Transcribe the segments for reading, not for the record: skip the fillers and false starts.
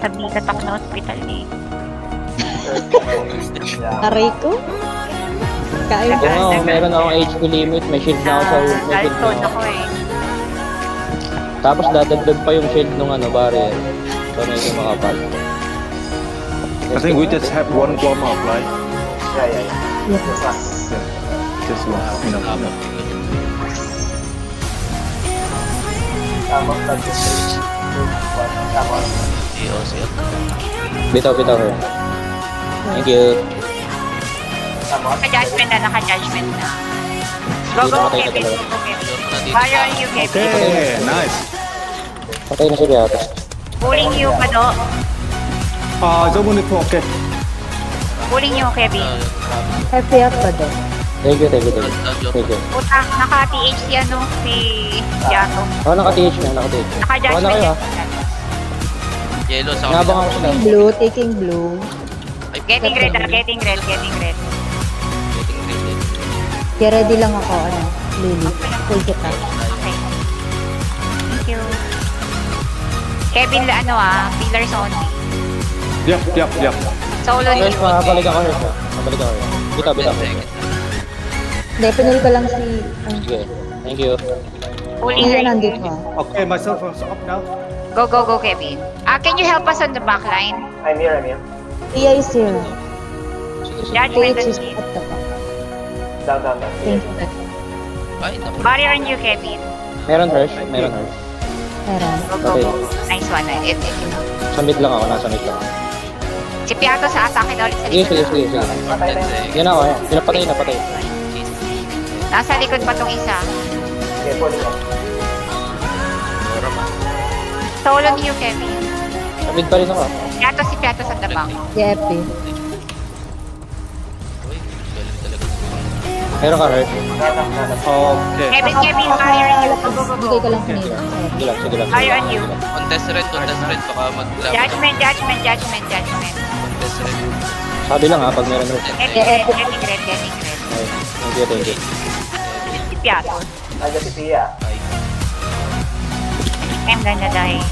nasa bigat ako na hospital eh. Aray ko. Kain ko. Oo, meron akong HP limit, may shield na ako sa may shield Dalton na. ako eh. Tapos dadagdag pa yung shield nung ano, barrier. So medyo makapal. I think we just have one bomb up, right? Yeah. Yes. Just one, enough. Bitaw her. Thank you. Naka-judgment na, naka-judgment na. Go, Kevin. Fire on you, Kevin. Okay, nice. Patay na si Beatos. Pulling you, Bado. Zoom it okay. Pulling you, Kevin. Happy up ba doon? Thank you. Thank you. Puta, naka-TH si ano, si Yato. Oh, naka-TH na, naka-TH. Naka-judgment kayo, yan. Yellow sa Nabang ako sila. Taking blue. Getting red. Kaya ready lang ako, Lily. Full kita. Okay. Thank you. Kevin, pillars only. Yep. Solo Hirsch, you. mabalik ako. Bitaw. Hindi, pinul ko lang si... Sige. Thank you. Pulling Hindi, right. nandito ka. Okay, myself is up now. Go, Kevin. Can you help us on the back line? I'm here. Tia is here. Judgment TH and is shield. at the back. Down. Thank you. Ay, naku. Barrier on you, Kevin. Meron Hirsch. Meron. Go. Nice one. Sa mid lang ako, nasa mid lang. Si Piato sa atake na ulit sa Sige. likod. Yan ako, yan. Napatay. Nasa likod pa tong isa. Okay, pulling up. Solo you, Kevin. Sa mid pa rin ako. Si Piato sa the back. YP. Uy, galing talaga. Meron ka, Hirsch. Okay. Kevin, barrier on you. Go. Bigay ko lang kanila. Sige lang. Barrier on you. Contest red, baka mag-grab. Judgment. Contest red. Sabi lang pag meron Hirsch. Getting red. Okay, thank you. Si Piato. Aja si Pia. I'm gonna die.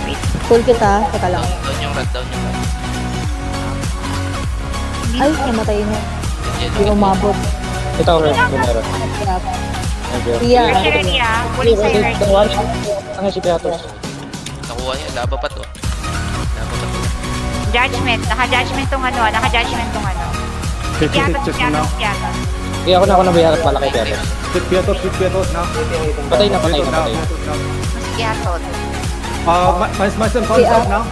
Wait. Full kita. Teka lang. Down yung red. Ay, namatay na. Hindi Yellow. umabot. Ito, Hirsch, kung meron. Kaya, Thank you. Tia. Ready, Pulling sa'yo ready. Ang si Beatos. Nakuha niya, laba pa to. Judgment. Naka-judgment tong ano. Hit Piato. just now. Kaya ako na bayar at malaki Beatos. Hit Pietos now. Patay na. Pietos now. Piato. Myself comes up now.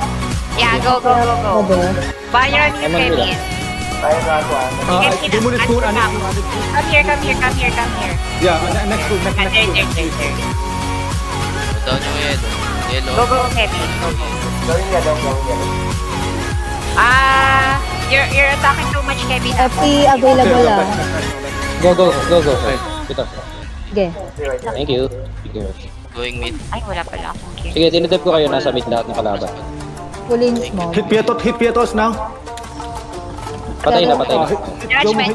Yeah, go. Ado. Barrier on you, Kevin. Tayo na ako. Zoom it full. Come here. Yeah, next full. Next full. Down yung yellow. Go, Kevin. Go. Gawin niya. You're attacking too much, Kevin. FP available Go. Ito. Sige. Thank you. Going mid. Ay, wala pala akong gear. Sige, tinitip ko kayo. Nasa mid lahat ng kalaban. Pulling small. Hit Pietos now. Patay na. Judgment.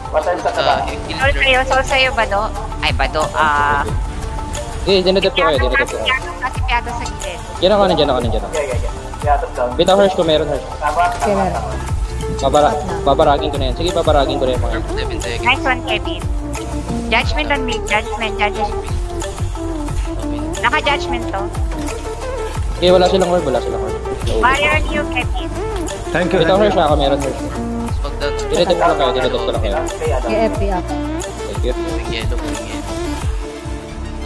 Patay sa kaba. Sol sa'yo, Bado. Ay, Bado. Sige, tinitip ko kayo. Kasi Piato sa gilid. Diyan ako. Okay. Piatos down. Bitaw Hirsch kung meron Hirsch. Tama. Babaragin ko na yan. Sige, babaragin ko na yan mga. 7 seconds. Nice one, Kevin. Judgment on me. Judgment. Naka-judgment to. Okay, wala silang orb. Barrier on you, Kevin. Thank you. Bitaw Hirsch ako, meron Hirsch. Pag-down. Tinitip ko lang kayo. Sige, FP up. Thank you. Going yellow.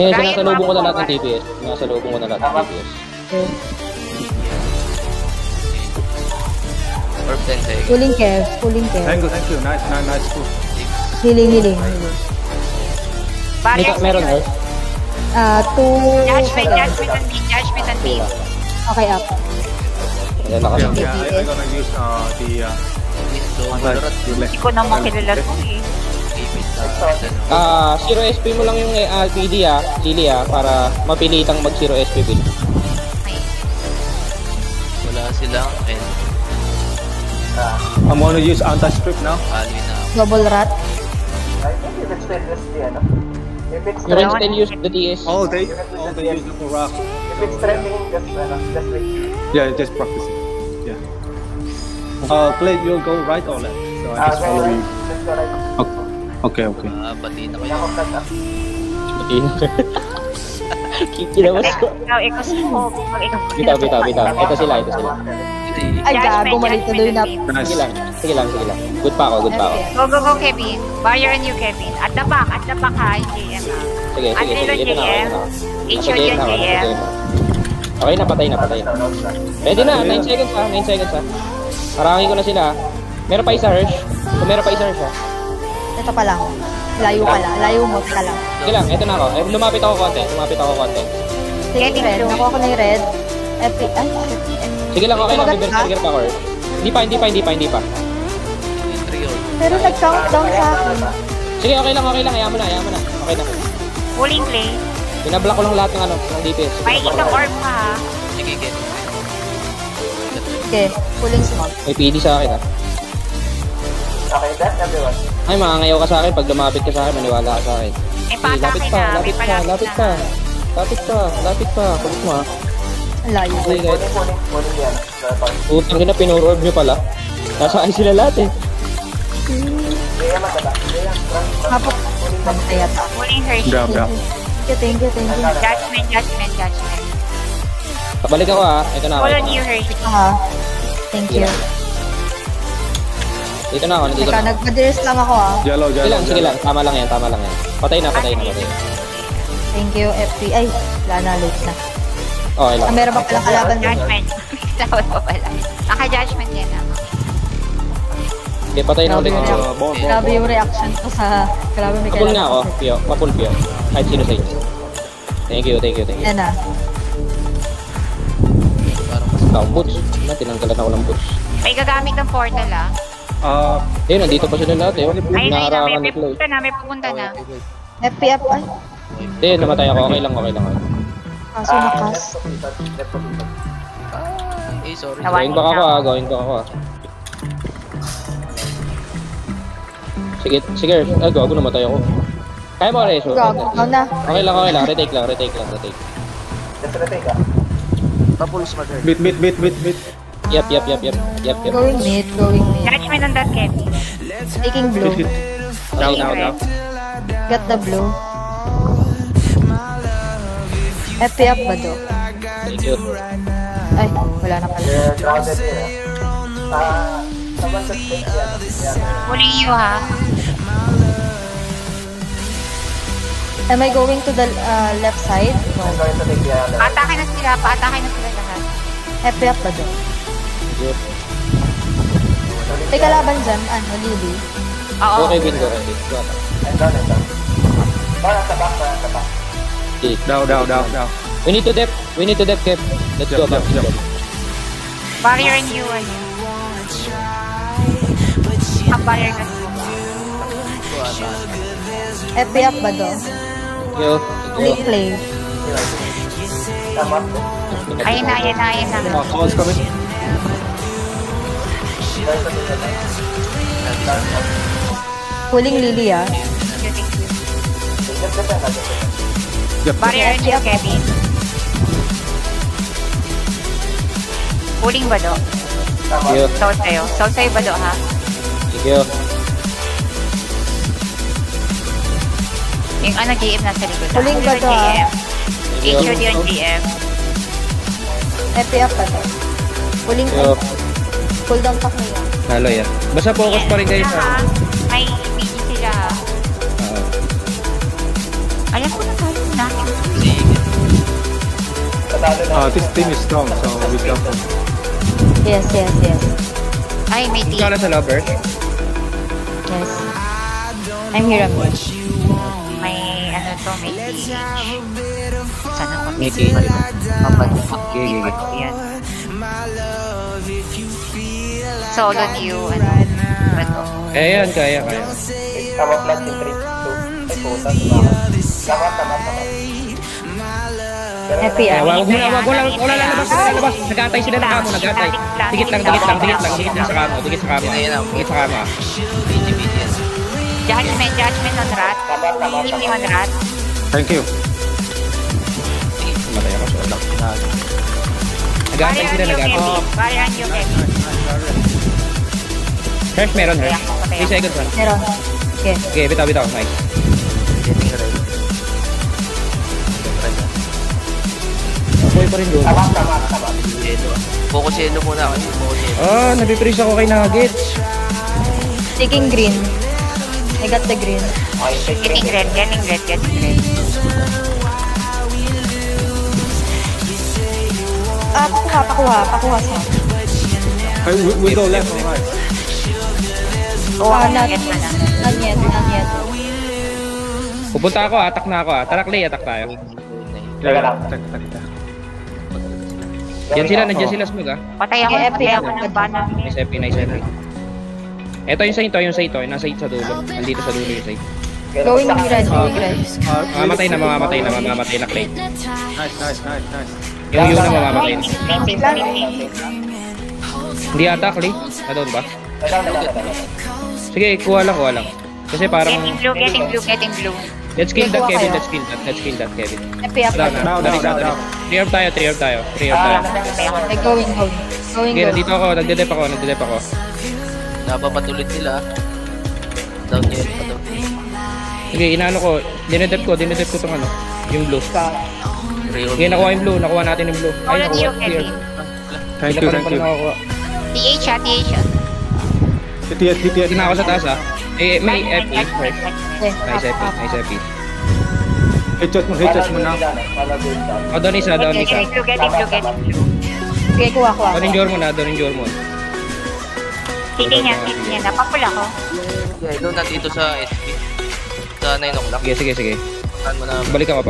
Ngayon, sinasalubong ko na lahat ng TPS. Orb 10 seconds. Pulling care. Thank you. Nice full. Healing. Barrier Meron Hirsch. 2 Judgment on me. Okay, up. Ayan, nakasunod. I'm gonna use the Hindi ko naman kilala to eh. Zero SP mo lang yung PD Lily para mapilitang mag 0 SP build. Wala silang and I'm gonna use anti-strip now. ali na. Double rat. I think if it's stainless, if it's You can still use the TS. They use the rock. If with strengthening, just with... Yeah, just practicing. Yeah. Clay, you'll go right or left? So I just follow you. Let's go right. Okay, okay. Bati na Hindi kayo. ako cut up. Kikinawas ko. Ikaw suko. Bitaw. Ito sila. Ay, gago, mali tuloy na. Sige lang. Good pa ako. Go, Kevin. Barrier on you, Kevin. At the back ha, JM ha. Sige. Until Ito na JM. ako. HO yun, JM. Okay na, patay na. Ready na, 9 seconds ha. Parangin ko na sila. Meron pa isa, Hirsch. Kung meron pa isa, Hirsch ha. Ito pa lang. Layo ka lang. Layo mo ka lang. Sige lang, ito na ako. Lumapit ako konti. Sige, red. Nakuha ko na yung red. Epic. Ay, Sige lang, okay lang. May Tumagat ka? berserker pa ako, Hirsch. Hindi pa. pero nag-countdown sa akin. Sige, okay lang. Hayaan mo na. Okay na. Pulling play. Binablock ko lang lahat ng ng DPS. May isang orb pa ha. Sige, get. Okay, pulling small. May PD sa akin ha. Okay, that's everyone. Ay, mangangayaw ka sa akin. Pag lumapit ka sa akin, maniwala ka sa akin. May patake na. May palapit na. Lapit pa. Kulit mo ha. Ang layo. Okay, guys. Pulling yan. Utang na, pinuro orb nyo pala. Nasa ay sila lahat eh. Kaya maganda. Kaya Hapok. Mamatay yata. Pulling Hershey. Grab. Thank you. Judgment. Pabalik ako ha. Ito na ako. Follow you, Hershey. Thank you. Dito na ako. Teka, nagpa-dress lang ako Yellow. Sige lang. Tama lang yan. Patay na. Thank you, FP. Ay, wala na, late na. Okay lang. Meron ba palang kalaban dyan? Judgment. Tawad pa pala. Naka-judgment yan ha. Okay, patay na ulit. Grabe yung reaction ko sa... Grabe may Mapul nga ako. kalaban. Mapul Pio. Kahit sino sa inyo. Thank you. Yan na. Boots. Tinanggalan ako ng boots. May gagamit ng portal ha. Nandito pa sila lahat eh. Ayun, Naharangan may ni Chloe. pupunta na. FPF, ay. Namatay ako. Okay lang. Kaso nakas. Sorry. Going back ako ah. Sige. Gago, namatay ako. Kaya mo, Reso? Gago, ikaw na. Okay lang. Retake lang. Just retake ah. Bit. Yep. Going mid. Judgment on that, Kevin. Taking blue. Down. Get the blue. FPF ba do? Thank you. Ay, wala na pala. They're grounded here. Someone just take yan. Pulling you ha. Am I going to the left side? No. I'm going to take the other. Paatake na sila lahat. FPF ba do? Yep. May kalaban dyan, Lily. Oo. Okay, Vin. Go. I'm done. Parang sa back. Okay. Down. We need to depth, Kev. Let's go back. Yep. Barrier and you ano. Barrier na FPF ba do? Yo. Play. Tama. Ayun na. Calls coming. Pulling Lily Just defend. Barrier and you, Kevin. Pulling ba do? Yo. Soul sa'yo ba do ha? Thank you. Yung GM nasa likod. Pulling ba do GM. Thank you. HOD on GM. FPF ba do? Pulling Yo. Pull down pack niya. Halo yan. Basta focus pa rin kayo sa... May PG sila ha. Alam ko na tayo na. This team is strong, so we can. Yes. Ay, may team. Ikaw na sa lover? Yes. I'm here, Amir. May may team. Sana ko. May team. Okay. Yan. Solo you, ba to? Kaya. Tama flat in 3, 2. Ay, puta. Tama. FPF. Wala lalabas. Nag-aantay sila ng kamo, nag-aantay. Dikit lang sa kamo. Dikit sa kamo. Judgment on rat. Give me on rat. Thank you. Matay ako sa lock. Nag-aantay sila, nag-aantay. Varian UKP. Hirsch, meron, Hirsch. 3 seconds lang. Meron. Okay. Okay, bitaw. Nice. Getting red. Apoy pa rin doon. Tama. Yellow. Focus yellow muna kasi. Focus yellow. Ah, napiprease ako kay Nuggets. Taking green. I got the green. Okay, take Getting red. Pakuha sa. Hey, we go left or right? Not yet. Pupunta ako, attack na ako. Tara, Clay, attack tayo. Yeah. Nandiyan sila smug ah. Patay ako ng banner. Nice FP. Ito yung sa ito, nasa sa dulo. Nandito sa dulo yung side. Going red. Mamamatay na Clay. Nice. Yung na mamamatay na. Please. Hindi ata, Clay. Nadoon ba? Sige, kuha lang. Kasi parang... Getting blue. Let's kill that, Kevin. Kevin. FP up. Now. 3 orb tayo. Going. Okay, nandito ako. Nagde-dep ako. Napapatuloy sila. Down yellow. Sige, inaano ko. Dinedep ko itong ano. Yung blue. Reorb. Sige, nakuha yung blue. Nakuha natin yung blue. Ay, nakuha. Clear. Thank you. TH. Hit. Na ako sa taas ah. May FP. Nice FP. Hit mo na. Doon isa. Getting blue. Okay, kuha. Doon yung Jormon. Titing yan. Napapula ko. Yeah, doon nandito sa SP. Sa 9 o'clock. Sige. Saan mo na? Balik ako.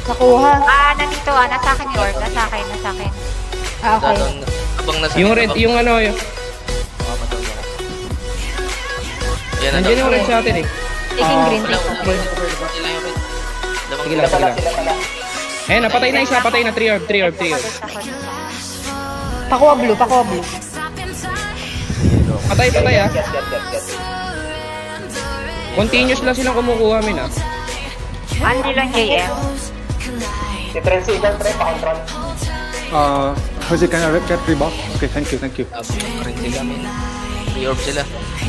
Nakuha. Nandito nasa akin yung orb. Nasa akin. Okay. Doon, abang nasa Yung red, yung ano, yung... Yan na Nandiyan yung red sa atin eh. Taking green. Wala yung red. Sige lang. Eh, napatay na isa. Patay na 3 orb. Pakuha blue. Patay ah. Get. Continuous lang silang kumukuha min ah. Andi lang JM. Si Trency, pa-control. Jose, can I get rebuff? Okay, thank you. Rin sila, men. Reorb sila.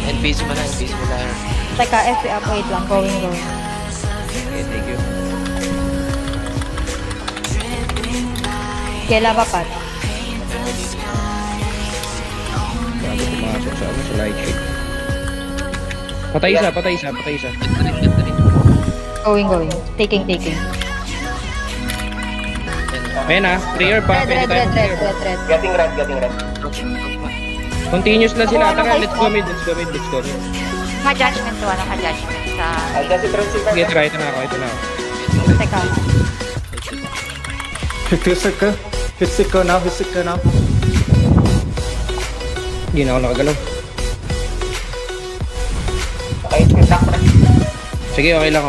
NPC mo na. Teka, FP up. Wait lang. Going. Okay, thank you. Kela pa pat. Bago pumasok sa light check. Patay isa. Get rin. Going. Taking. Ayan ah, 3 orb pa. Pwede tayo. Red. Getting red. Continuous lang sila. Tara, let's go mid. Naka-judgment to. Naka-judgment sa... Andiyan si Trency. Sige, tara. Ito na ako. Teka. Hit seeker now. Hindi na ako nakagalaw. Okay, back. Sige, okay lang.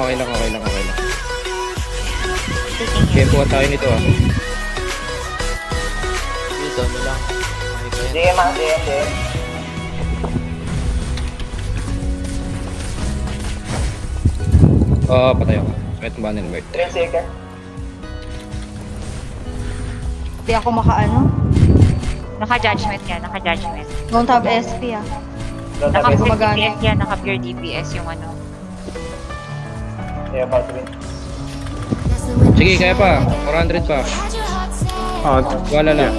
Tempo tayo nito ah. Dito mo lang. DM. Oo, patay ako. Sakit ng banner bird. Trency, ka. Di ako makaano. Naka-judgment. Don't have SP ah. Naka-pure gumagana. DPS yan. Naka-pure DPS yung ano. Yeah, about to win. Sige, kaya pa. 400 pa. Wala lang.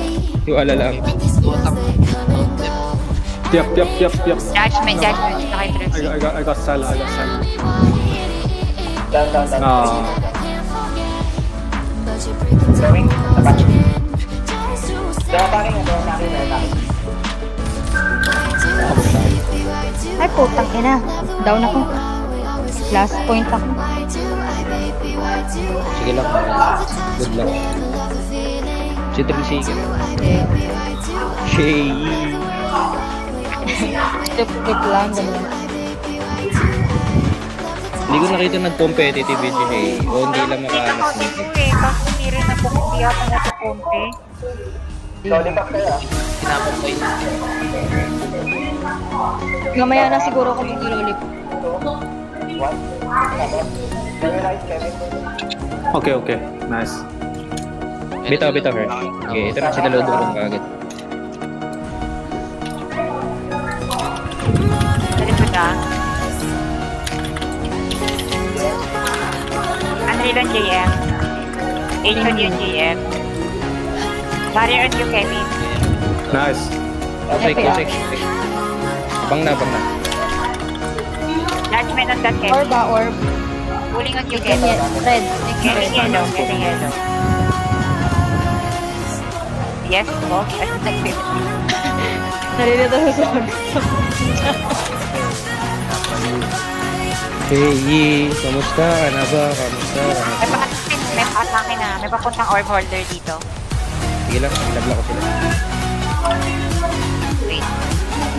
Yep. Judgment. Naka-Trency. I got Sal. Down. Going. Attack. Ay, putang ina. Down ako. Last point ako. Sige lang. Good luck. Si Trisig. Shay. Step lang. Ganun. Hindi ko nakita nag-competitive si Shay. O hindi lang makahanap Kasi hindi rin ako hindi ako nasa-compre. Slowly back kayo. Pinapatay. Mamaya na siguro ako mag-lollipop. 1. Very nice, Kevin. Okay. Nice. Bitaw, Hersh. Okay, ito na sinalubong ko kagad. Dali po na. Unreal on JM. H on yung JM. Barrier on you, Kevin. Nice. Kusik. Bang na. Judgment on that, Kevin. Orb ba? Orb? Pulling on you, Kenya. Kevin. Red. Getting yellow. Yes, po. Nalilito sa Hey, kamusta ka na ba? May pa-akin na. May papuntang orb holder dito. Sige lang, ilabla ko sila. Wait.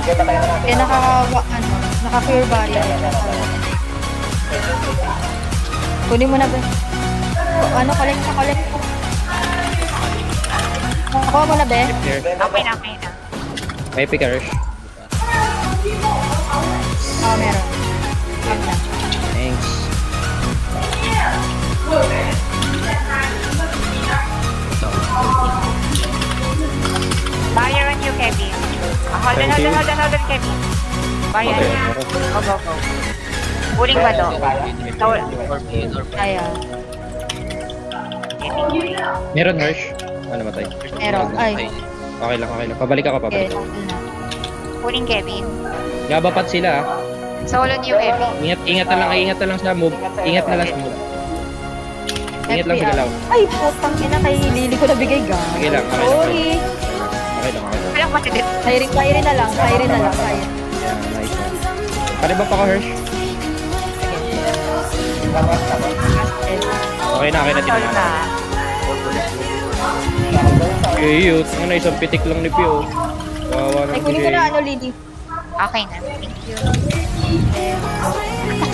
Kaya naka-clear barrier. Kunin mo na ba? Collect. Nakuha mo na ba? Here, Okay na. may pick Hersh. Meron. Thanks. Barrier on you, Kevin. Hold on, Kevin. Barrier on you. Go. Pulling ba do? Ayan. Meron Hersh. Ano matay? Meron. Ay. Okay lang. Pabalik ako. Okay. Pulling Kevin. Gabapat sila. Solo on you, Kevin. Ingat na lang sa move. Ingat na lang sa move. Ingat lang sa galaw. Ay, putang ina, kay Lily ko nabigay ga. Sige lang, okay lang. Sorry. Okay lang. Walang matidit. Kairin na lang. Yeah, nice. Pare ba pa ko, Hersh? Okay na Solo tingnan. na. Yut, ano isang pitik lang ni Pio. Kawawa Ay, ng kunin mo na Lily. Okay na. Thank you.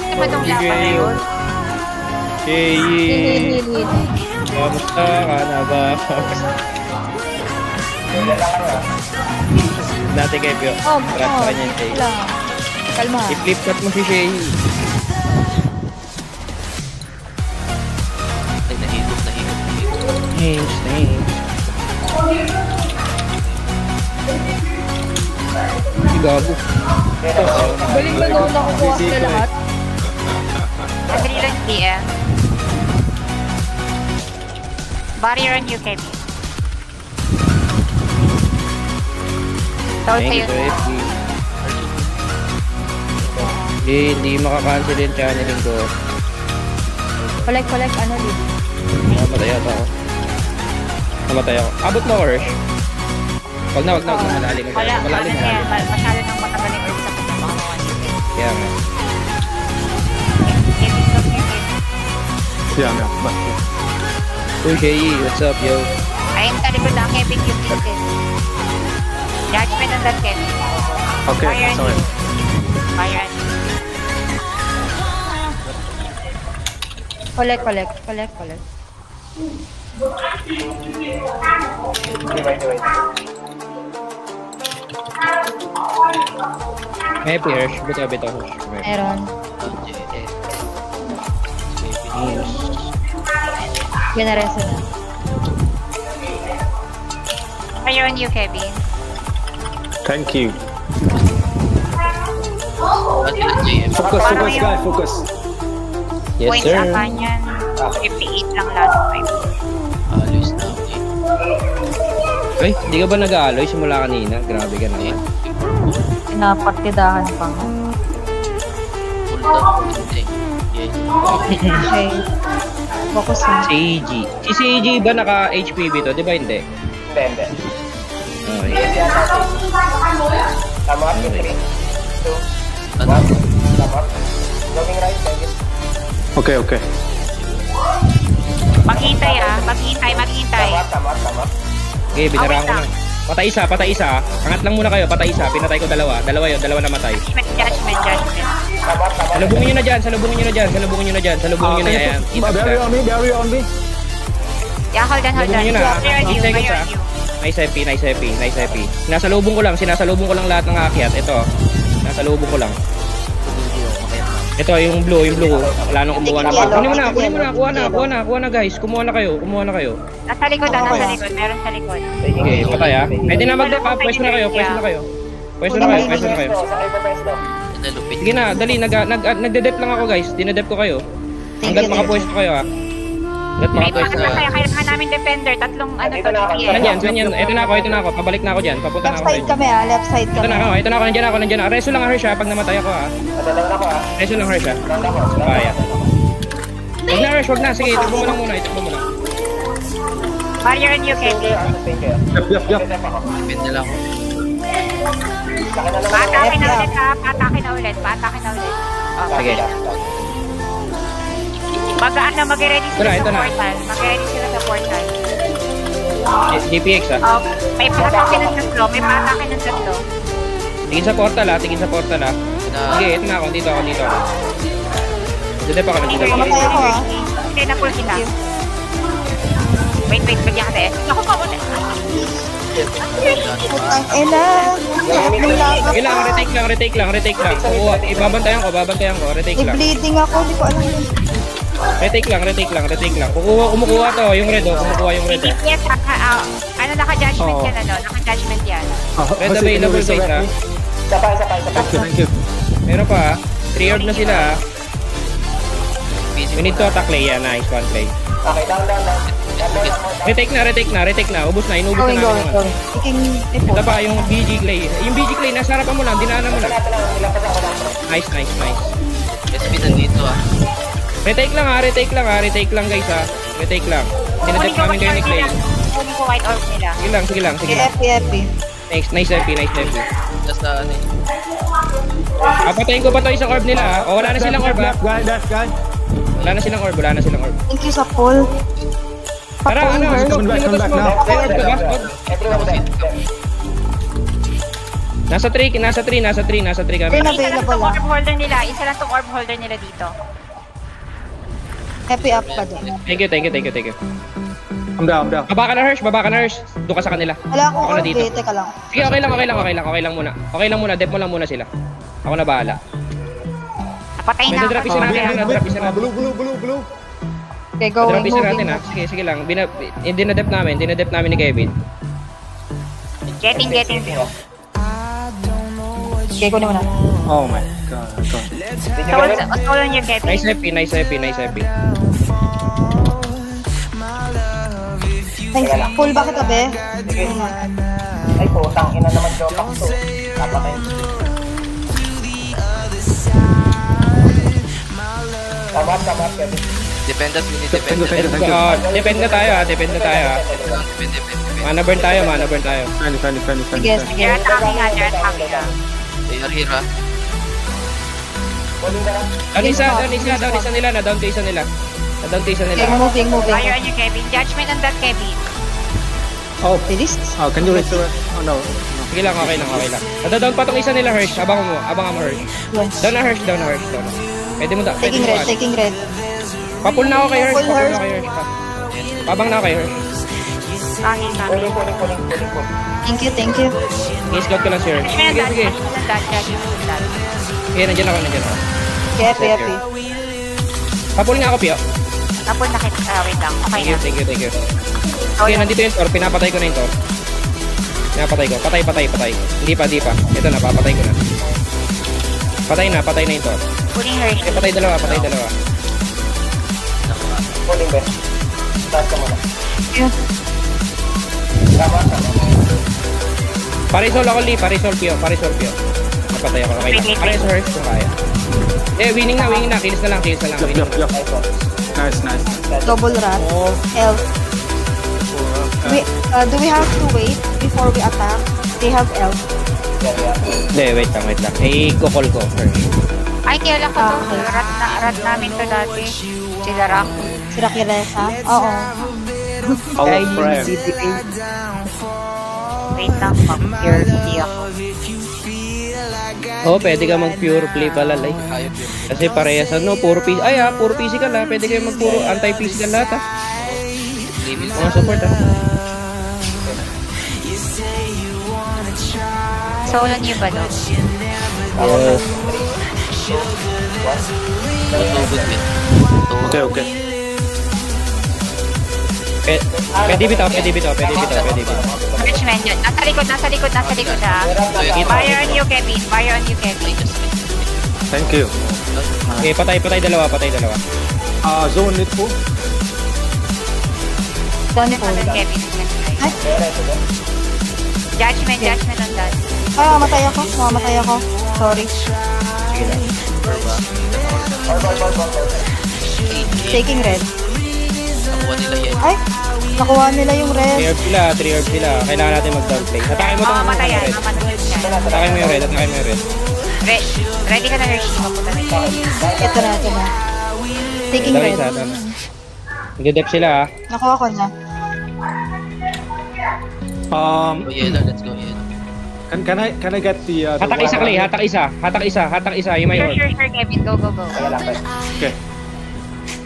Ano ba itong laban na yun? Hey, Hil. kamusta ka na ba? Dati kay Pio. Trap ka niya, Shay. Kalma. I-flip shot mo si Shay. Ay, nahigop. Thanks. Si Gabo. Balik ba doon nakukuha sila lahat? Unreal on DM. Barrier on you, Kevin. Tawag Thank sa'yo. you, FB. Hindi makakancel yung channeling ko. Collect, Lily. Namatay ako. Abot mo, Hersh. Wag na. Malalim. Wala na yan. Masyado nang matagal yung earth sa pinapakawawan dito. Kaya nga. Yeah. Uy, Shay, what's up, yo? Ayun, talikod na Kevin yung ticket. Judgment on that, Kevin. Okay, Fire on sorry. you. Fire on you. Collect. May Hersh. Bito, Hersh. Meron. Yes. Yan na rin sila. Fire on you, Kevin. Thank you. JM. Focus. Yes, Points sir. sa kanyan. 58 lang last time. Alis na. Ay, di ka ba nag-aaloy simula kanina? Grabe ka naman. Pinapagtidahan pa nga. Full down. Okay. Focus na. Si AG. Si AG ba naka-HPV to? Di ba hindi? Hindi. Okay. Tama, 3, 2, 1. Tama. Going right, David. Okay. Maghintay. Tama. Okay, binaraan ko lang. lang. Patay isa. Angat lang muna kayo, patay isa. Pinatay ko dalawa. Dalawa namatay. Judgment. Tama. Salubungin nyo na dyan. Salubungin nyo na yan. Barrier on me. Yeah, hold on. Salubungin nyo na. Fire on you. 8 seconds, Fire on you. Nice happy. Sinasalubong ko lang ng aakyat. Ito. Nasalubong ko lang. Ito, yung blue. Wala nang kumuha na. Kunin mo na, kuha na guys. Kumuha na kayo. Nasa likod, nasa likod. Meron sa likod. Okay, patay ah. Pwede na mag-dep ah. Pwesto na kayo. Pwesto na kayo. Sakay pa pwesto. Nalupit. Sige na, dali. Nagde-dep lang ako guys. Dinedep ko kayo. Hanggat makapwesto kayo ah. Hanggat May makapwesto mga kayo. kailangan namin defender. Tatlong ano to. Ganyan. Ito na ako. Pabalik na ako dyan. Papunta na Left ako side dyan. kami left side Ito kami. na ako. Nandiyan ako. Reso lang Hersh ha, pag namatay ako ha. Nadalaw na ko ah. Reso lang Hersh ha. Nadalaw ko. Kaya. Wag na Hersh, wag na. Sige, itakbo mo lang muna. Barrier and you, Kevin. Yup. Depende lang ako. Patakin na ulit ha. Patakin na ulit. Sige. Mag-ready sila Ito sa na. portal. Mag-ready sila sa portal. GPX ha. May patakin ng tatlo. Tingin sa portal ha. Sige, ito na ako. Dito ako. Dito ako. Mamatay ako Hindi, na-pull kita. Wait, bagyan ka tayo. Ako pa ulit. Putang ina. Nung lava Kailangan, retake lang. Oo, babantayan ko. Retake lang. I-bleeding ako, di ko alam yun. Retake lang. Kumukuha to. Yung red oh. Yes, ano, naka-judgment Oo. yan, Naka-judgment yan. Red available guys ha. Sabay. Thank you. Meron pa ha. 3 orb na sila ha. We need to attack Leia. Nice one play. Okay, down. Retake na. Ubus na. Inubos na namin naman. Taking Ito report. pa yung BG Clay. Yung BG Clay, nasa harapan mo lang. Dinaanan mo lang. Nice. SP nandito ah. Retake lang guys ha. Retake lang. Dinadep namin kayo ni Clay. Kunin ko white orb nila. Sige lang. Epi. Nice FP. Nasa ano eh. Patayin ko pa to isang orb nila ha. O wala na silang orb ha. Left guy. Wala na silang orb. Thank you sa poll. Tara, ano? Come back now. May orb ka ba? Nasa 3 kami. Unavailable Orb holder nila. Isa lang tong orb holder nila dito. Happy up ka doon. Thank you. I'm down. Baba ka na Hersh. Doon ka sa kanila. Wala akong Ako na orb dito. teka lang. Sige, okay lang muna. Dep mo lang muna sila. Ako na bahala. Napatay na Drop isa natin. Blue. Okay, going, Drop isa moving. natin ha. Sige lang. Dinadep namin ni Kevin. Getting. Okay, kunin mo na. Oh my god. Solo niyo, Kevin. Nice happy. Thanks. Full ba kita, be? Ay, putang ina naman jopak to. Napatay. Tamat, Kevin. Depende. Thank you. Depende tayo ha. Depende. Mana burn tayo. Sige. They're attacking ha. They are here ah. Pulling na lang. Down isa nila. Okay, moving. Fire on you, Kevin. Judgment on that, Kevin. Oh, Bilis. can you restore? Oh no. Sige lang, okay lang. Nadadown pa tong isa nila, Hersh. Abangan mo, Hersh. Yes. Down na, Hersh. Pwede mo Taking red. Papul na ako kay Hersh. Full Hersh. Pabang na ako kay Hersh. Hangin. Pulling. Thank you. I-scout ko lang si Hersh. Judgment on Sige. that. Judgment on that. Sige, nandiyan ako. Happy. Papul nga ako, Pio. Napul na kita. Wait lang. Okay na. Thank you. Sige, nandito yung Tor. Pinapatay ko na yung Tor. Patay. Hindi pa. Ito na, papatay ko na. Patay na yung Tor. Pulling her. Patay dalawa. Pulling ba? Start ka muna. Yeah. Tama. Parisol ako, Lee. Parisol, Pio. Napatay ako. Okay lang. Parisol, Hersh, kung kaya. Winning na. Kilis na lang. Winning. Yup. Nice. Double rat. Health. Do we have to wait before we attack? They have elf. Hindi, wait lang. I-call ko, Hersh. Ay, kilala ko to. Rat namin to dati. Sila Rock. Si Rakiresa? Oo. Our friend. Wait lang. Mag-pure hindi ako. Pwede ka mag-pure play pala, like. Ayaw yun. Kasi parehas, puro PC. Puro physical ha. Pwede kayo mag-puro anti-physical lahat ha. Limit. Mga support ha. Solo niyo ba no? Yes. Tutugod yun. Okay, okay. Pwede bitaw. Richmond yun. Nasa likod ha. Fire on you, Kevin. Thank you. Okay, patay dalawa. Zone need po. Doon po. Kevin. Ay, Judgment on that. mamatay ako. Sorry. Taking red. Nakuha nila yan. Ay, nakuha nila yung red. 3 orb sila. Kailangan natin mag-downplay. Atake mo tong Mamatayan. red. Mamatay yan. Atake mo yung red. Ready ka na, Hershey. Mapunta na yun. Ito na. Taking Dami red. isa. Nagde-dep sila ha. Nakuha ko na. Go yellow, let's go yellow. Can I get the Hatak isa, Clay. Hatak isa. Yung may orb. Sure, Kevin. Go. Okay.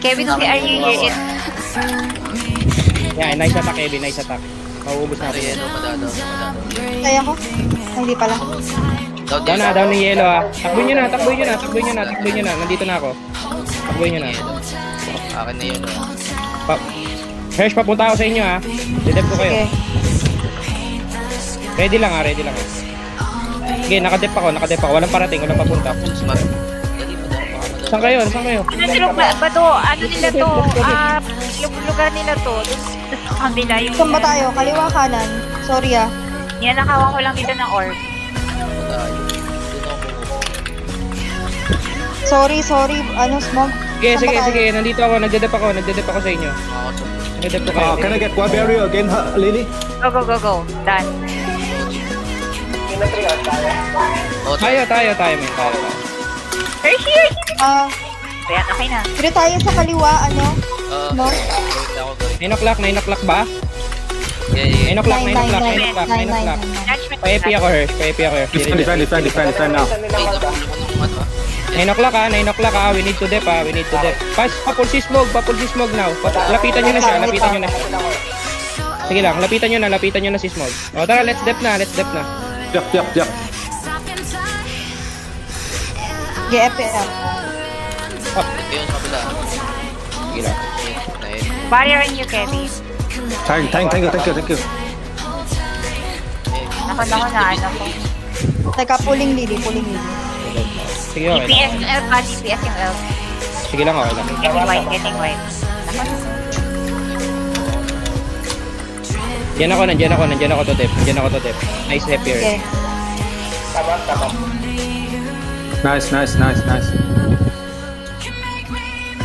Kevin, are you here? Yan, nice attack, Kevin. Nice attack. Mauubos Ano natin. yellow, madalo. Kaya ko? Ay, hindi pala. Down ng yellow ha. Takboy nyo na. Nandito na ako. Takboy nyo na. Akin na yun. Hersh, papunta ako sa inyo ha. Didep ko kayo. Okay. Ready lang ha. Okay, nakadep ako. Walang parating, walang papunta. Smart. Dali, madalo. Saan kayo? Ba to? Ano nila to? Yung lugar nila to. Doon sa kabila yung... Saan ba tayo? Kaliwa kanan. Sorry ah. Ninakawan ko lang dito ng orb. Madalo. Doon ako pumunta. Sorry. Ano, Smog? Sige. Nandito ako. Nagdedep ako sa inyo. Nagdedep ko kayo. Can I get one barrier again, Lily? Go. Done. Tayo, men. Hershey! Ayan, okay na. Pero tayo sa kaliwa, ano? No? 9 o'clock ba? Yeah. 9 o'clock. 9. Judgment. Pa-AP ako, Hersh. Defend now. 9 o'clock ha. We need to dep. Papulsi smoke now. Lapitan nyo na siya. Sige lang, lapitan nyo na si Smog. O tara, let's dep na. Yup. GFL. Ito yung sa kabila. Sige lang. Barrier on you, Kevin. Thank you. Ako na ano ko. Teka, pulling lily. Sige, okay lang. DPS yung elf, DPS yung elf. Sige lang, okay lang. Getting white. Nandiyan ako to dep. Nice help here. Okay. Nice.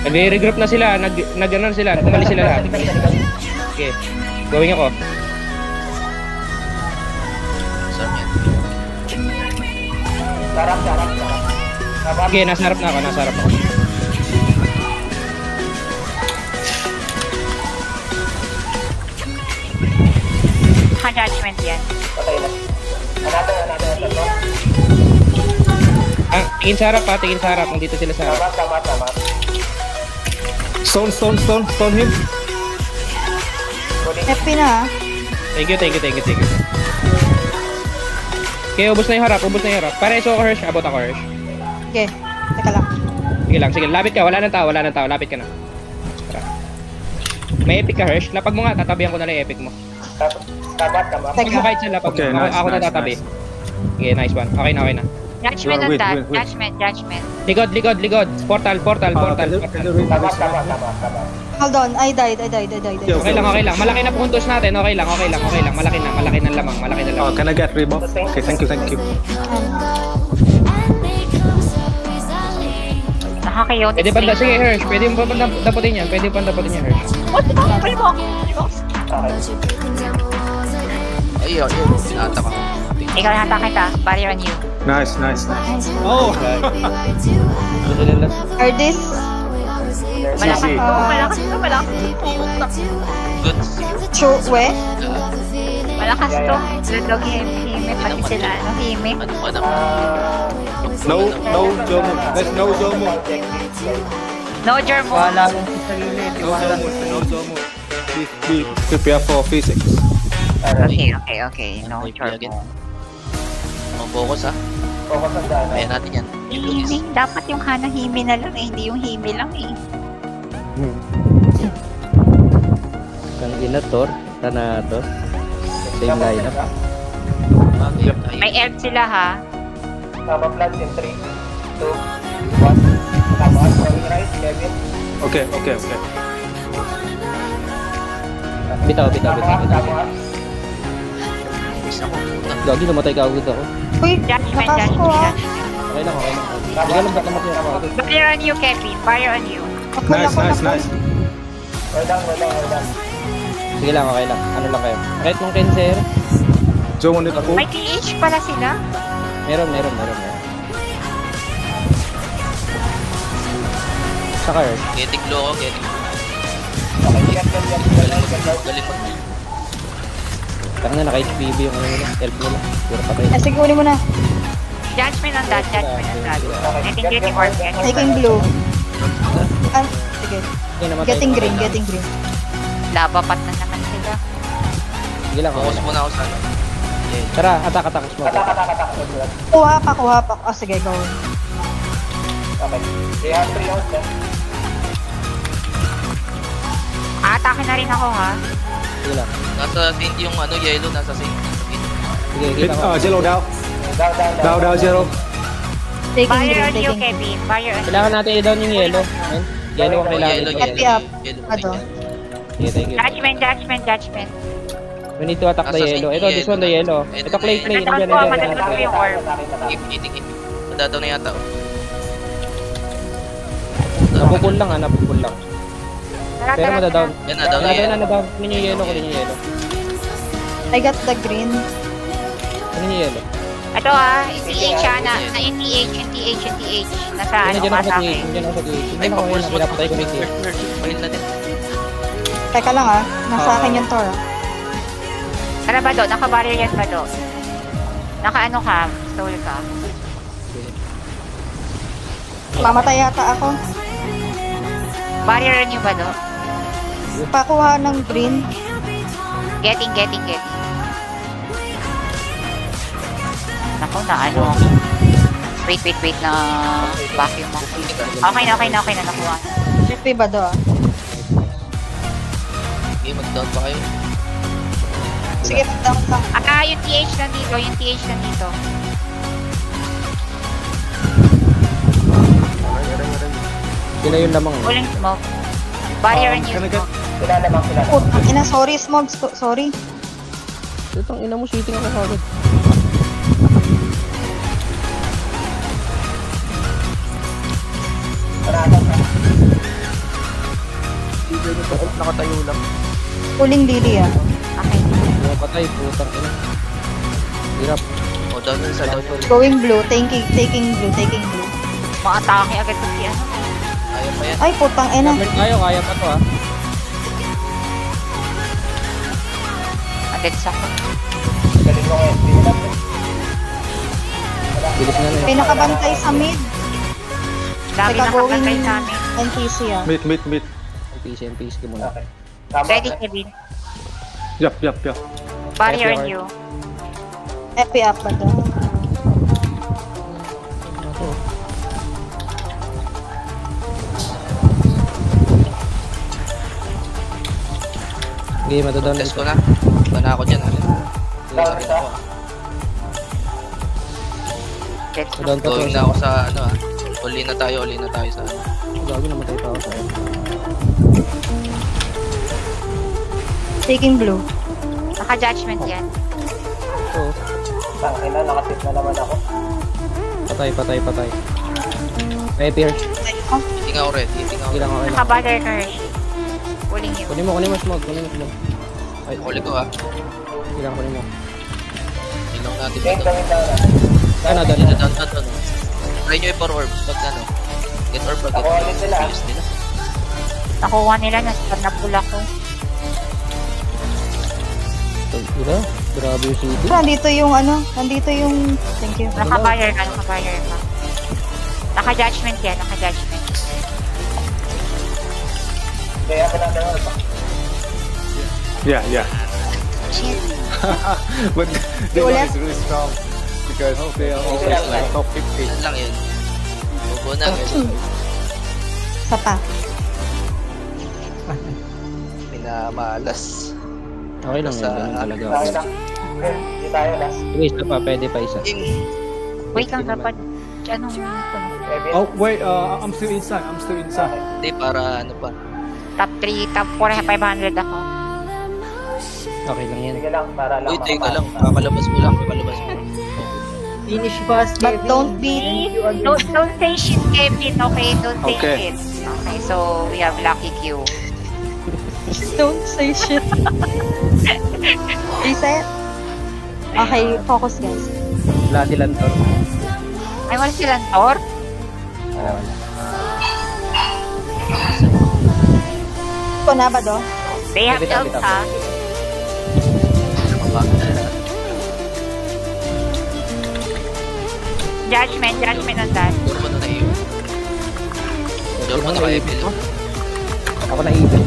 Nag-regroup na sila. Nag-ano sila. Umalis sila lahat. Okay. Going ako. Saan yan? Okay, nasa harap na ako. Judgment yan. Tingin sa harap. Nandito sila sa harap. Stone him. FP na ah. Thank you. Okay, ubos na yung harap. Pareso ako, Hersh. Abot ako, Hersh. Okay. Teka lang. Sige. Lapit ka. Wala nang tao. Lapit ka na. Tara. May epic ka, Hersh. Lapag mo nga. Tatabihan ko na lang yung epic mo. Lapag mo kahit saan lapag Okay, mo. nice, Ako na nice, tatabi. nice. Okay, nice one. Okay na. Judgment on Wait. that. Judgment. Ligod. Portal. Can you read this? Hold on. I died. Okay lang. Malaki na puntos natin. Okay lang. Malaki na lamang. Can I get rebuff? Okay, thank you. Nakakayote. Pwede pa, sige, Hersh. Pwede mo pa daputin yan, Hersh. Ayun. Sinata ka. Ikaw nata kita. Barrier on you. Nice. Oh! Are this? Malakas to. Good. Chue? Malakas to. Ludog hime. Pati sila. Hime. Ano pa naman? No Jomo. There's no Jomo. No germ mo. No Jomo. Be prepare for physics. Okay. No germ Again. mo. Focus ha. Ayan natin yan. Himing. Dapat yung Hanahime na lang eh. Hindi yung Hime lang eh. Kang Inator, Thanatos. Same lineup. May elf sila ha. Tama flags in 3, 2, 1. Tama, going right, Kevin. Okay. Bitaw. Tama. Gagi, namatay ka agad ako. Uy, Judgment, lakas ko ah. judgment. Okay lang. Hindi ka lang ba't namatay ako agad. Barrier on you, Kevin. Barrier on you. Nice. Well done. Sige lang, okay lang. Ano lang kayo? Kahit mong cancer. Joe wanted to May TH pala sila. Meron. Saka Earth. Getting low ako, getting low. Okay, yan. Galing mo. Saka na naka-HPV yung ano nila. Help nila. Puro patay. Sige, uli mo na. Judgment on that. Getting orb. Taking blue. Ah, sige. Sige, namatay. Getting green. Labapat na naman sila. Sige lang, okay Focus lang. muna ako sa ano. Tara, attack. Smoke. Kata. Kuha pa. Ah, sige, go. Okay. 3 out na. Atake na rin ako ha. Sige lang. Nasa sink yung ano, yellow, nasa sink. Sige, hit kita ko. Zero down. Down, Zero. Taking Barrier on green. you, Kevin. Barrier on you. Kailangan natin i-down yung yellow. Ayun. Yellow ang kailangan. Yellow, Happy up. yellow. Sige, thank you. Judgment. We need to attack the Nasa yellow. sink Ito, this one, the yellow. Ito, clay. Madadaan Nandiyan. ko yung orb. Itik. Madataw na yata. Napupul lang. Pero madadown. Yan, nadaw na yan. Nadadown. Kunin yung yellow. I got the green. Kunin yung yellow. Ito ha, NTH ha, na NTH. Nasa ano Nandiyan pa ako sa sa akin. gate. Nandiyan ako sa gate. Ay, Nandiyan ako pa-force yun. Pinapatay ko na yung gate. Mahil na din. Teka lang ah. Nasa akin yung Tor. Ano ba do? Naka-barrier yan ba do? Naka-ano ka? Soul ka? Mamatay yata ako. Barrier on you ba do? Pakuha ng green. Getting. Naku na ano. Wait na vacuum ako. Okay na nakuha. FP ba do ah? Okay, mag-down pa kayo. Sige, down lang. Yung TH nandito. Yun na yung lamang. Pulling smoke. Barrier on you. Smoke. Sila. Putang ina, sorry Smogs. Sorry. Itong ina mo, shooting ako kagad. Nakatayo lang. Pulling Lily ah. Okay. Patay, putang ina. Hirap. O, down sa down. Going blue. Taking blue. Maatake agad ko siya. Kaya pa yan. Ay, putang ina. Gamit tayo, kaya pa to ah. Agad sa ko. Galing mo ngayon. Bilis na May nakabantay sa mid. Lagi Teka, nakakantay sa amin. NPC ah. Meet. NPC ka muna. Okay. Tama. Ready, Kevin. Yup. Barrier on you. FP up ba to? Okay, madadown na Test ito. ko na. Bana ako dyan. Down isa. Let's go. Madadown pa to. Going na ako sa ano ah. Uli na tayo sa ano. Gagi, namatay pa ako sa akin. Taking blue. Naka-judgment yan. Ito, Tangina, nakasit na naman ako. patay. May pierce. Hindi nga ako ready. Sige lang, okay lang. Naka-barrier ka rin. Pulling you. Kunin mo smoke. Ay, Uli ko ha. sige lang, kunin mo. Ilong natin Game dito. gawin down. Ano, Down. doon. Try nyo i-for orb. Pag ano. Get orb pag Nakuha ulit sila. Use nila. Nakuha nila na napula ko. Ito, grabe yung city. Nandito yung thank you. Naka-barrier ka. Naka-judgment yan. Kaya ako na doon. Yeah. Shit. But the Ulit. one is really strong because they are always like top 50. Yan lang yun. Bubo na. Isa pa. Pinamalas. Okay lang yan, ganun talaga. Tayo lang. Okay, hindi tayo last. Sige, isa pa, pwede pa isa. Wait lang, dapat. Anong... Kevin. Oh wait, I'm still inside. I'm still inside. Hindi, para ano pa. Top 3, top 4, 500 ako. Okay lang yan. Sige lang, para lang. Uy, teka lang. Kakalabas mo lang. Kakalabas mo. Finish fast, But Kevin. don't be... Don't say shit, Kevin, okay? Don't say Okay. shit. Okay, so we have Lucky Q. Don't say shit. Reset. Okay, focus guys. Wala silang tor. Ay, wala silang Thor? Wala, wala. Ito na ba do? They have Bitaw, ult, bitaw. ha? Judgment on that. Siguro mo na na-iyo. Siguro mo na kayo, Bill. Ako na even.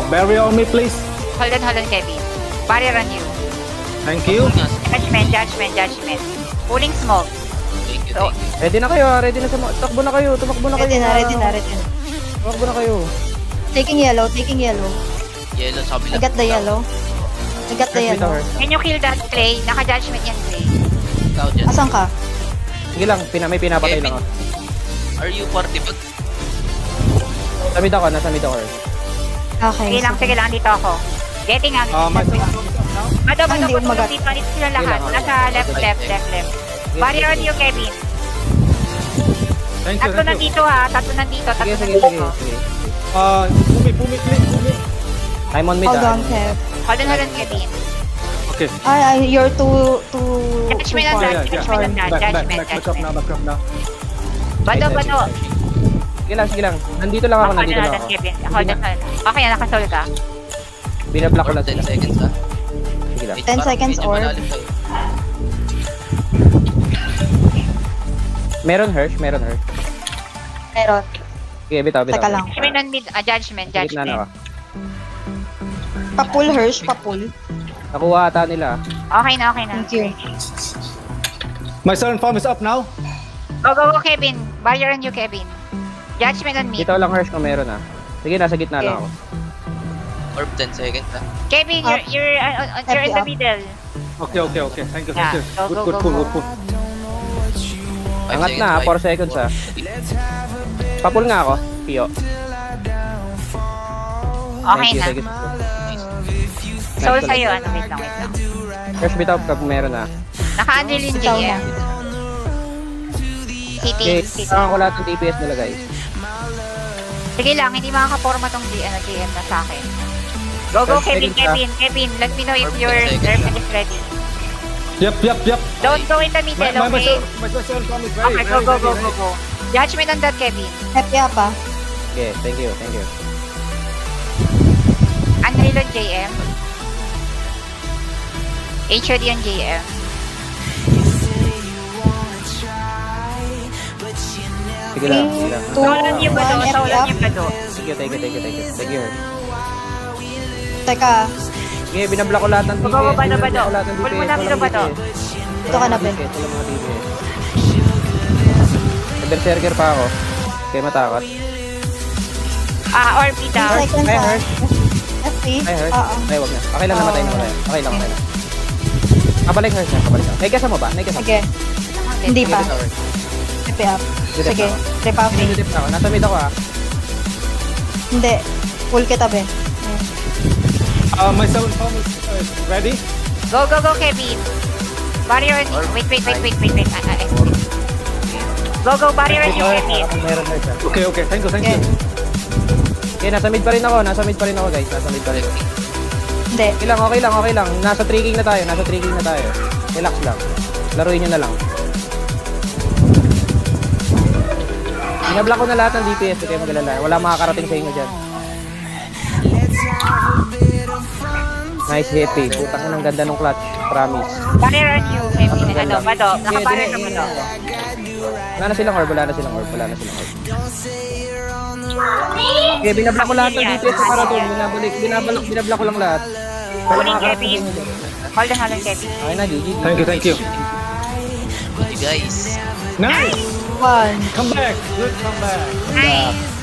Barrier on me, please. Hold on, Kevin. Barrier on you. Thank you. Judgment. Pulling smoke. Thank you, So, thank you. Ready na kayo, ready na sa... Takbo na kayo, tumakbo na kayo. Ready na. Tumakbo na kayo. Taking yellow. Yellow sa kabila. I got the yellow. can you kill that Clay? Naka-judgment yan, Clay. Ikaw dyan. Asan ka? Sige lang, may pinapatay Kevin. lang ako. Are you party bag? Nasa mid ako. Okay. Sige lang, dito ako. Getting out. Myself. Bado, hindi umagat. dito sila lahat. Nasa left. Barrier on you, Kevin. Thank you. Tatlo nandito, ha? Tatlo nandito. Sige. Bumi, please. I'm on mid. Hold on, Kev. Hold on, Kevin. Okay. You're too Judgment on far. that. Judgment on that. Back up now. Bado. Sige lang. Nandito lang ako. Hold on, Kevin. Hold on. Okay, nakasol ka. Binablock ko Or lang 10 sila. seconds, ha? Sige lang. 10 seconds Medyo or- malalim tayo. Meron Hirsch. Meron. Sige, bitaw. Teka lang. Judgment on mid. Judgment. Gitna na ako. Papul, Hirsch. Papul. Nakuha ata nila. Okay na. Thank you. My silent form is up now. Go, Kevin. Barrier on you, Kevin. Judgment on mid. Bitaw lang Hirsch kung meron Sige, nasa gitna lang ako. Or 10 seconds, ha? Kevin, Up. you're in the Up. middle. Okay. Thank you. Yeah. Go, Good pull. 5 Angat seconds, na, 4 5. seconds Papul nga ako, Pio. Okay na. Thank you. Soul sa'yo. Wait lang. Hirsch, bitaw pag meron Naka-unreal yung Ikaw GM. na. Okay, City. kailangan ko lahat ng DPS nila guys. Sige lang, hindi makaka-forma tong GM na sa akin. Go, Kevin. Let me know if your weapon is ready. Yep. Don't go in the middle, okay? My silent form is ready. Okay, go. Judgment on that, Kevin. Happy up ah. Okay, thank you. Unreal on JM. HOD on JM. Sige lang. 3, 2, Soul on you, 1, Bado. happy Soul on up. you, Bado. Thank you. Thank you. Teka, Sige, binablock ko lahat ng DPS. Bado. Binablock ko lahat ng Pull mo DPS. na dito, Bado. ito ka na, Ben. Wala mga DPS. Berserker pa ako. Kaya matakot. Orb down. 10 seconds Hi, ah. Hirsch. FP. Ay, Hirsch. Oo. Ay, wag na. Okay lang, namatay na. Okay lang. Kabalik, Hirsch. Naigasa mo ba? Sige. Hindi pa. Sige, Hirsch. Happy up. Didip Sige. na ako. Trip up. Didip na ako. Nasa mid ako Hindi. Full kita, Ben. My silent form is ready. Go, Kevin. Barrier on you. Wait. Go, barrier on you, Kevin. Meron Hirsch. Okay. Thank you. Okay, nasa mid pa rin ako guys. Nasa mid pa rin. Hindi. Okay lang. Nasa 3 king na tayo. Relax lang. Laruin nyo na lang. Binablock ko na lahat ng DPS. Huwag kayo magalala. Wala makakarating sa inyo dyan. Nice hit eh. Putang ina, ang ganda ng clutch. Promise. Barrier on you, Kevin. Bado. Naka-barrier ka, Bado. Wala na silang orb. Okay, binablock ko lahat ng DPS na para doon. Binablock ko lang lahat. Wala Pulling, makakarating sa Kevin. inyo dyan. Hold on, Kevin. Okay na, GG. Thank you. Thank you, guys. Nice. man. Come back. Good comeback. Nice.